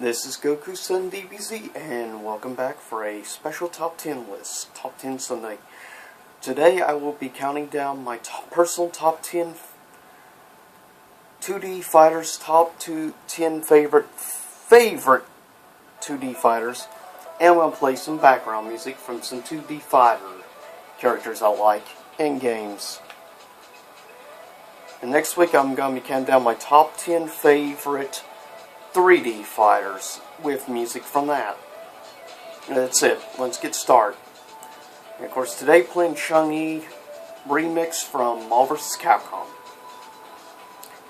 This is Goku Sun DBZ, and welcome back for a special top 10 list, Top 10 Sunday. Today I will be counting down my personal top 10 2D fighters, top 10 favorite 2D fighters, and I'm going to play some background music from some 2D fighter characters I like in games. And next week I'm going to be counting down my top 10 favorite 3D fighters with music from that. That's it. Let's get started. And of course, today playing Chun-Li remix from Marvel vs. Capcom.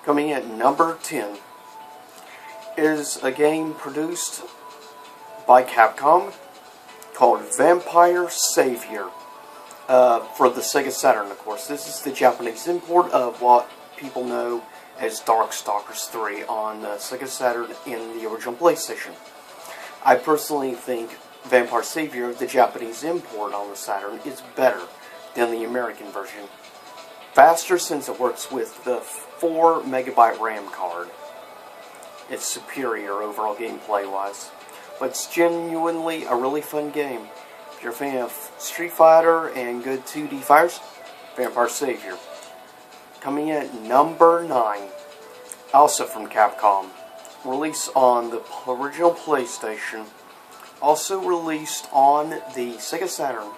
Coming in at number 10 is a game produced by Capcom called Vampire Savior for the Sega Saturn. Of course, this is the Japanese import of what people know as Darkstalkers 3 on Sega Saturn in the original PlayStation. I personally think Vampire Savior, the Japanese import on the Saturn, is better than the American version. Faster since it works with the 4 MB RAM card. It's superior overall gameplay wise. But it's genuinely a really fun game. If you're a fan of Street Fighter and good 2D fighters, Vampire Savior. Coming in at number 9, also from Capcom, released on the original PlayStation, also released on the Sega Saturn.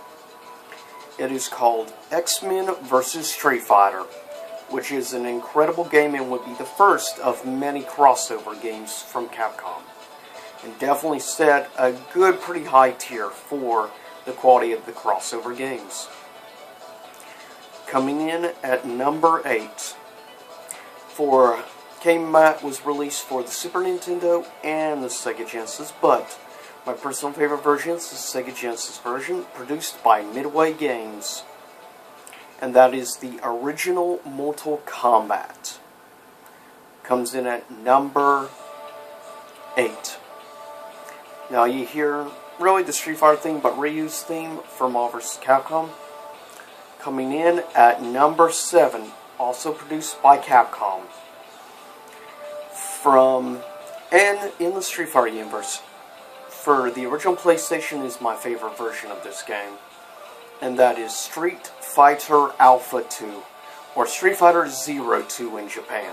It is called X-Men vs. Street Fighter, which is an incredible game and would be the first of many crossover games from Capcom. And definitely set a good, pretty high tier for the quality of the crossover games. Coming in at number 8 was released for the Super Nintendo and the Sega Genesis, but my personal favorite version is the Sega Genesis version, produced by Midway Games, and that is the original Mortal Kombat. Comes in at number 8. Now you hear really the Street Fighter theme, but Ryu's theme from Marvel vs. Capcom. Coming in at number 7, also produced by Capcom. In the Street Fighter universe, for the original PlayStation is my favorite version of this game. And that is Street Fighter Alpha 2, or Street Fighter Zero 2 in Japan.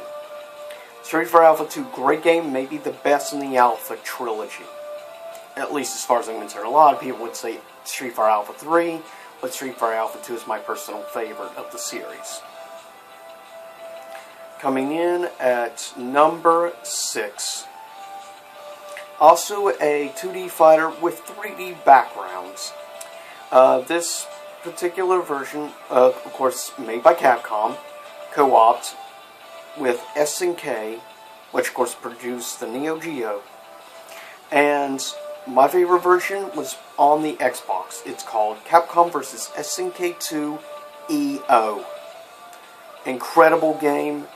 Street Fighter Alpha 2, great game, maybe the best in the Alpha trilogy. At least as far as I'm concerned. A lot of people would say Street Fighter Alpha 3, but Street Fighter Alpha 2 is my personal favorite of the series. Coming in at number 6. Also a 2D fighter with 3D backgrounds. This particular version, of course, made by Capcom, co-opt with SNK, which of course produced the Neo Geo. And my favorite version was on the Xbox. It's called Capcom vs. SNK 2 EO. Incredible game,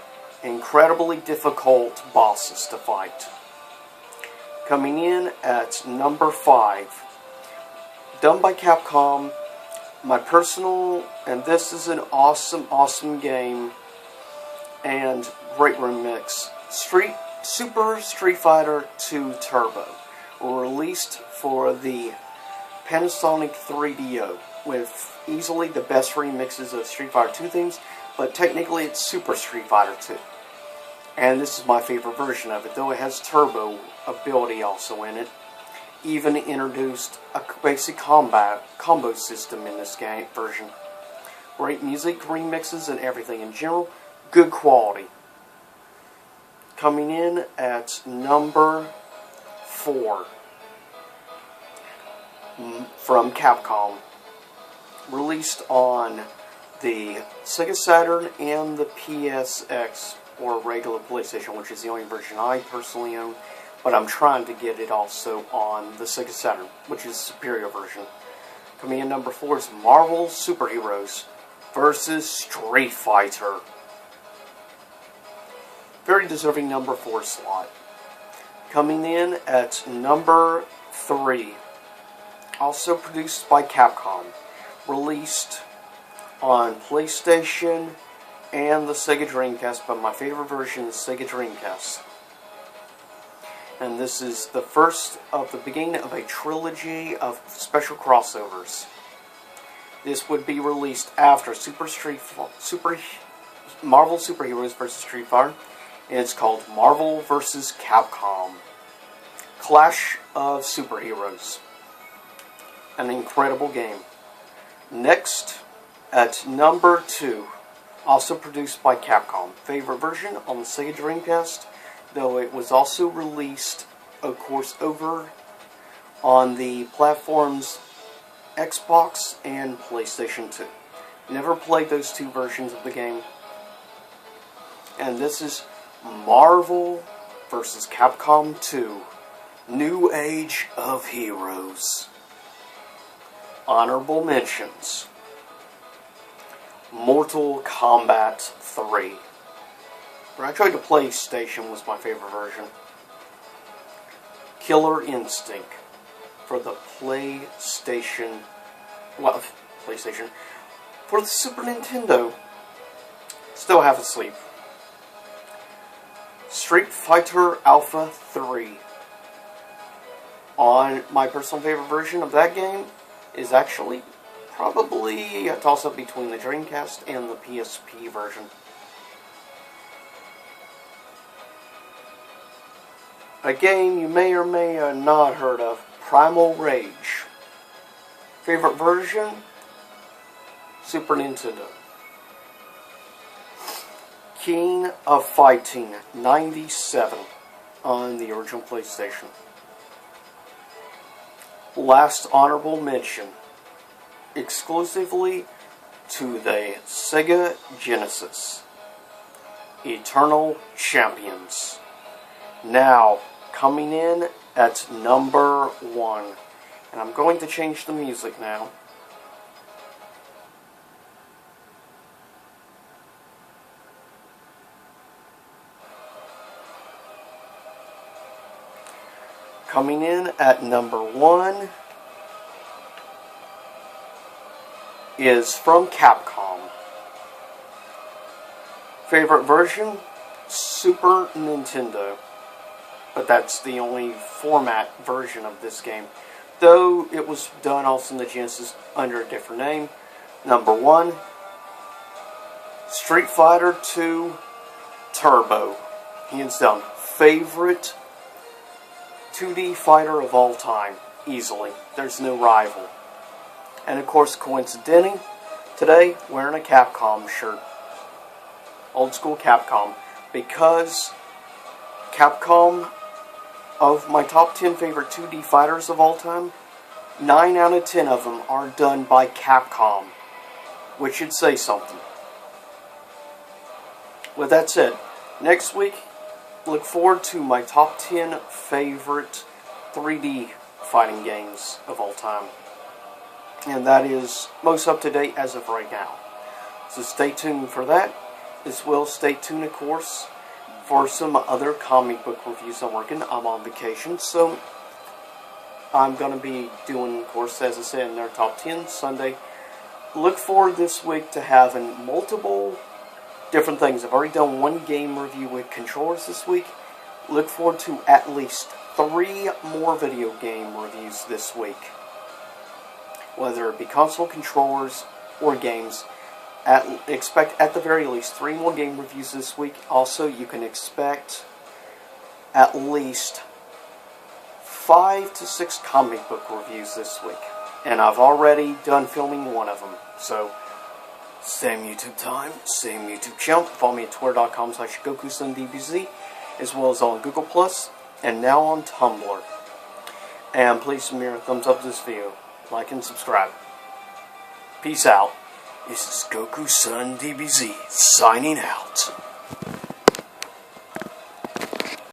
incredibly difficult bosses to fight. Coming in at number 5, done by Capcom, my personal, and this is an awesome game, and great remix, Super Street Fighter 2 Turbo, released for the Panasonic 3DO, with easily the best remixes of Street Fighter 2 themes, but technically it's Super Street Fighter 2. And this is my favorite version of it, though it has turbo ability also in it. Even introduced a basic combo system in this game version. Great music, remixes, and everything in general. Good quality. Coming in at number 4 from Capcom. Released on the Sega Saturn and the PSX, or regular PlayStation, which is the only version I personally own, but I'm trying to get it also on the Sega Saturn, which is a superior version. Coming in number 4 is Marvel Superheroes vs. Street Fighter. Very deserving number 4 slot. Coming in at number 3, also produced by Capcom, released on PlayStation and the Sega Dreamcast, but my favorite version is Sega Dreamcast. And this is the first of the beginning of a trilogy of special crossovers. This would be released after Marvel Superheroes vs. Street Fighter. And it's called Marvel vs. Capcom. Clash of Superheroes. An incredible game. Next, at number 2, also produced by Capcom. Favorite version on the Sega Dreamcast, though it was also released, of course, over on the platforms Xbox and PlayStation 2. Never played those two versions of the game. And this is Marvel vs. Capcom 2, New Age of Heroes. Honorable mentions: Mortal Kombat 3. When I tried the PlayStation was my favorite version. Killer Instinct for the PlayStation. For the Super Nintendo. Still half asleep. Street Fighter Alpha 3. On my personal favorite version of that game is actually probably a toss-up between the Dreamcast and the PSP version. A game you may or may have not heard of, Primal Rage. Favorite version? Super Nintendo. King of Fighting 97 on the original PlayStation. Last honorable mention, exclusively to the Sega Genesis, Eternal Champions. Now, coming in at number 1. And I'm going to change the music now. Coming in at number 1 is from Capcom. Favorite version? Super Nintendo. But that's the only format version of this game. Though it was done also in the Genesis under a different name. Number 1, Street Fighter 2 Turbo. Hands down, favorite 2D fighter of all time, easily. There's no rival. And of course, coincidentally, today, wearing a Capcom shirt. Old school Capcom. Because Capcom, of my top 10 favorite 2D fighters of all time, 9 out of 10 of them are done by Capcom. Which should say something. With that said, next week, look forward to my top 10 favorite 3D fighting games of all time. And that is most up to date as of right now. So stay tuned for that. As well, stay tuned, of course, for some other comic book reviews I'm working. I'm on vacation, so I'm going to be doing, of course, as I said, in their top 10 Sunday. Look forward this week to having multiple different things. I've already done one game review with controllers this week. Look forward to at least 3 more video game reviews this week. Whether it be console controllers or games. Expect at the very least 3 more game reviews this week. Also, you can expect at least 5 to 6 comic book reviews this week. And I've already done filming one of them. So, same YouTube time, same YouTube channel. Follow me at twitter.com/GokuSunDBZ, as well as on Google+, and now on Tumblr. And please give me a thumbs up to this video, like and subscribe. Peace out. This is GokuSunDBZ signing out.